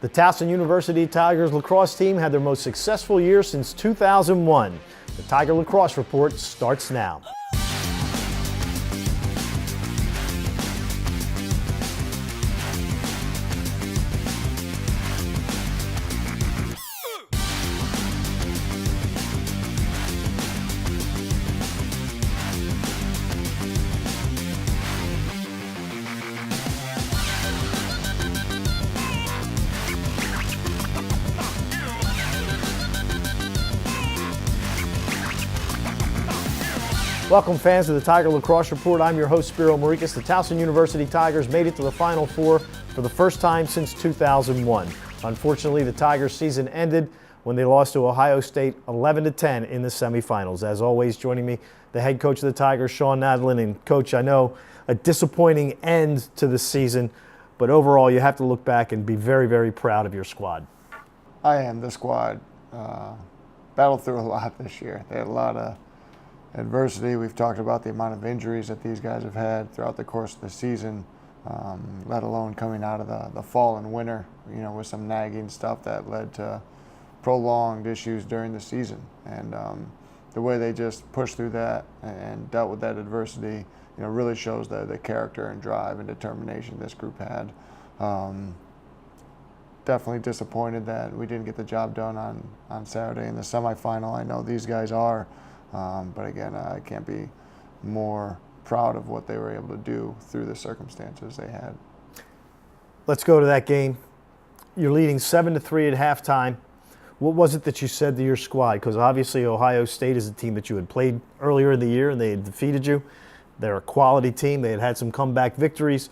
The Towson University Tigers lacrosse team had their most successful year since 2001. The Tiger Lacrosse Report starts now. Welcome fans to the Tiger Lacrosse Report. I'm your host Spiro Morekas. The Towson University Tigers made it to the Final Four for the first time since 2001. Unfortunately, the Tigers season ended when they lost to Ohio State 11-10 in the semifinals. As always, joining me, the head coach of the Tigers, Shawn Nadelen. And Coach, I know a disappointing end to the season, but overall you have to look back and be very, very proud of your squad. I am. The squad battled through a lot this year. They had a lot of adversity. We've talked about the amount of injuries that these guys have had throughout the course of the season, let alone coming out of the fall and winter, with some nagging stuff that led to prolonged issues during the season. And the way they just pushed through that and dealt with that adversity, really shows the character and drive and determination this group had. Definitely disappointed that we didn't get the job done on Saturday in the semifinal. I know these guys are. But again, I can't be more proud of what they were able to do through the circumstances they had. Let's go to that game. You're leading 7-3 at halftime. What was it that you said to your squad? Because obviously Ohio State is a team that you had played earlier in the year and they had defeated you. They're a quality team. They had some comeback victories.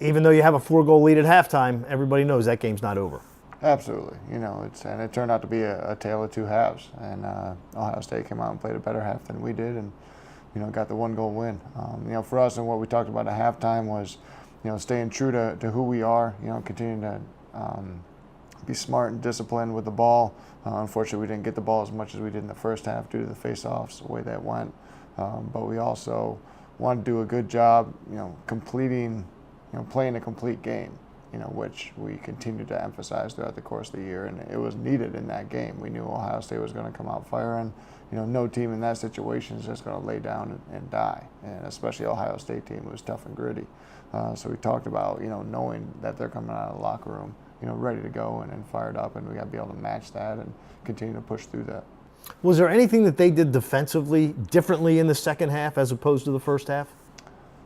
Even though you have a 4-goal lead at halftime, everybody knows that game's not over. Absolutely, and it turned out to be a tale of two halves. And Ohio State came out and played a better half than we did, and got the 1-goal win. For us, and what we talked about at halftime was, staying true to who we are. Continuing to be smart and disciplined with the ball. Unfortunately, we didn't get the ball as much as we did in the first half due to the face-offs, the way that went. But we also wanted to do a good job, completing, playing a complete game. Which we continued to emphasize throughout the course of the year, and it was needed in that game. We knew Ohio State was going to come out firing. No team in that situation is just going to lay down and die, and especially Ohio State team was tough and gritty. So we talked about, knowing that they're coming out of the locker room, ready to go and fired up, and we got to be able to match that and continue to push through that. Was there anything that they did defensively differently in the second half as opposed to the first half?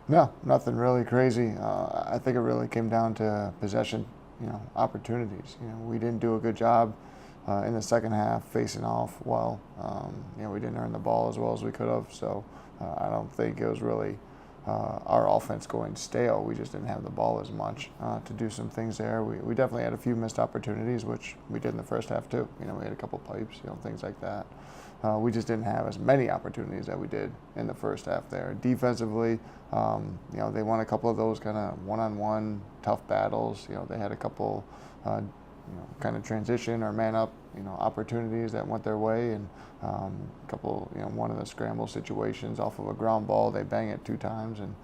No, nothing really crazy. I think it really came down to possession, opportunities. We didn't do a good job in the second half facing off well. We didn't earn the ball as well as we could have. So I don't think it was really our offense going stale. We just didn't have the ball as much to do some things there. We definitely had a few missed opportunities, which we did in the first half too. We had a couple pipes, things like that. We just didn't have as many opportunities that we did in the first half there. Defensively, they won a couple of those kind of one-on-one tough battles. They had a couple, kind of transition or man-up, opportunities that went their way, and a couple, one of the scramble situations off of a ground ball, they bang it 2 times, and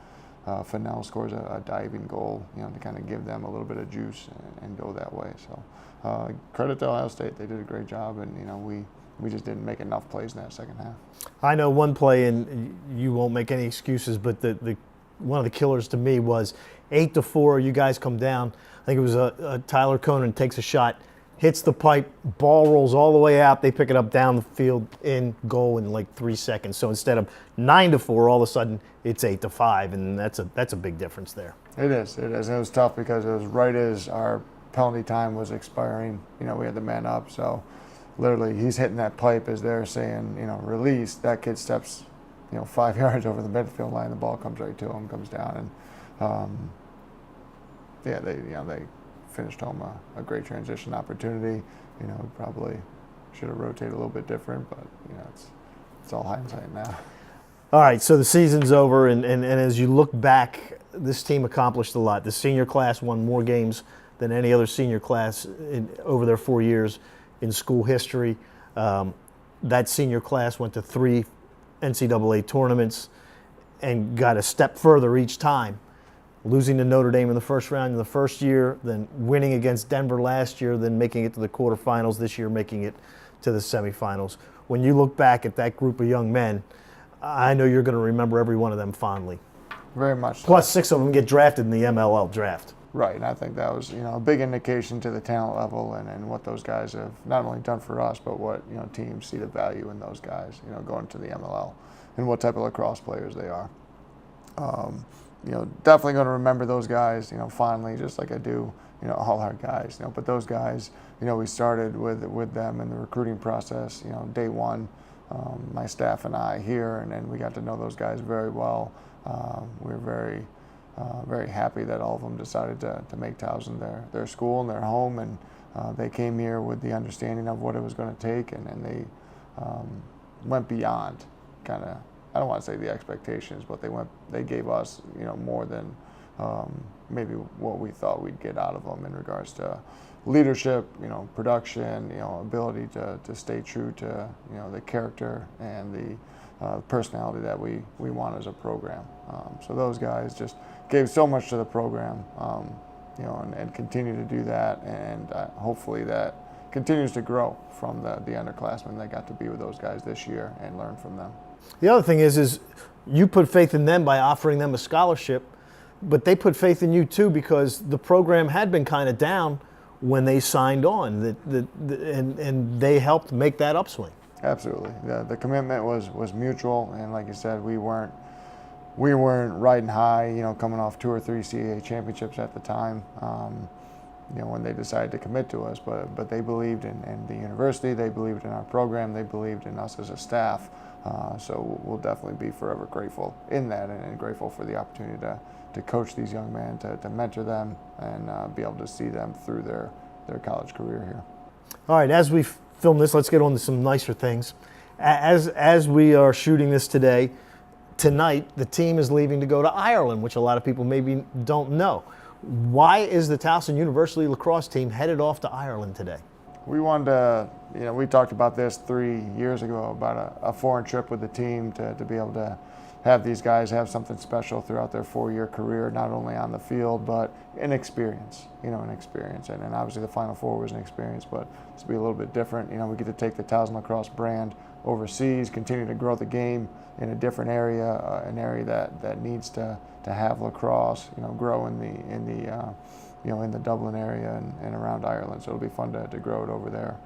Fennell scores a diving goal, to kind of give them a little bit of juice and go that way. So credit to Ohio State, they did a great job, and we just didn't make enough plays in that second half. I know one play, and you won't make any excuses, but the one of the killers to me was 8-4. You guys come down. I think it was a Tyler Conan takes a shot, hits the pipe, ball rolls all the way out. They pick it up down the field, in goal in like 3 seconds. So instead of 9-4, all of a sudden it's 8-5, and that's a big difference there. It is. It was tough because it was right as our penalty time was expiring. We had the man up, so literally he's hitting that pipe as they're saying, release. That kid steps, 5 yards over the midfield line. The ball comes right to him, comes down, and they finished home a great transition opportunity. Probably should have rotated a little bit different, but it's all hindsight now. All right, so the season's over, and as you look back, this team accomplished a lot. The senior class won more games than any other senior class over their 4 years in school history. That senior class went to 3 NCAA tournaments and got a step further each time. losing to Notre Dame in the first round in the first year, then winning against Denver last year, then making it to the quarterfinals this year, making it to the semifinals. When you look back at that group of young men, I know you're going to remember every one of them fondly. Very much so. Plus 6 of them get drafted in the MLL draft. Right, and I think that was, a big indication to the talent level and what those guys have not only done for us, but what, teams see the value in those guys, going to the MLL and what type of lacrosse players they are. Definitely going to remember those guys, fondly, just like I do, all our guys, but those guys, we started with them in the recruiting process, day one, my staff and I here, and then we got to know those guys very well. We were very happy that all of them decided to make Towson their school and their home, and they came here with the understanding of what it was going to take, and they went beyond kind of, I don't want to say the expectations, but they gave us more than maybe what we thought we'd get out of them in regards to leadership, production, ability to stay true to the character and the personality that we want as a program. So those guys just gave so much to the program, and continue to do that, and hopefully that continues to grow from the underclassmen that got to be with those guys this year and learn from them. The other thing is you put faith in them by offering them a scholarship, but they put faith in you too because the program had been kind of down when they signed on, and they helped make that upswing. Absolutely, the commitment was mutual, and like you said, we weren't riding high, coming off 2 or 3 CAA championships at the time, when they decided to commit to us. But they believed in the university, they believed in our program, they believed in us as a staff. So we'll definitely be forever grateful in that, and grateful for the opportunity to coach these young men, to mentor them, and be able to see them through their college career here. All right, as we film this, let's get on to some nicer things. As we are shooting this tonight, the team is leaving to go to Ireland, which a lot of people maybe don't know. Why is the Towson University lacrosse team headed off to Ireland today? We wanted to, we talked about this 3 years ago, about a foreign trip with the team to be able to have these guys have something special throughout their 4-year career, not only on the field, but an experience, And obviously the Final Four was an experience, but this will be a little bit different. We get to take the Towson Lacrosse brand overseas, continue to grow the game in a different area, an area that needs to have lacrosse, grow in the Dublin area and around Ireland. So it'll be fun to grow it over there.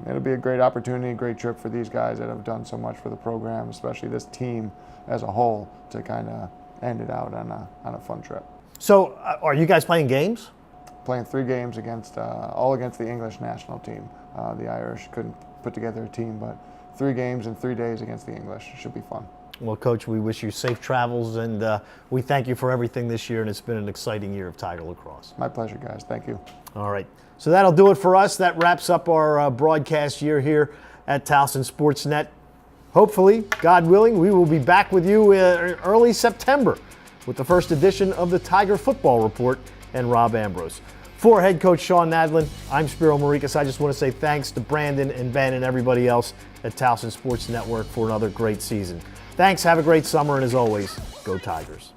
It'll be a great opportunity, a great trip for these guys that have done so much for the program, especially this team as a whole, to kind of end it out on a fun trip. So are you guys playing games? Playing 3 games all against the English national team. The Irish couldn't put together a team, but 3 games in 3 days against the English. Should be fun. Well, Coach, we wish you safe travels, and we thank you for everything this year, and it's been an exciting year of Tiger lacrosse. My pleasure, guys. Thank you. All right. So that'll do it for us. That wraps up our broadcast year here at Towson Sportsnet. Hopefully, God willing, we will be back with you in early September with the first edition of the Tiger Football Report and Rob Ambrose. For head coach Shawn Nadelen, I'm Spiro Morekas. I just want to say thanks to Brandon and Ben and everybody else at Towson Sports Network for another great season. Thanks, have a great summer, and as always, go Tigers.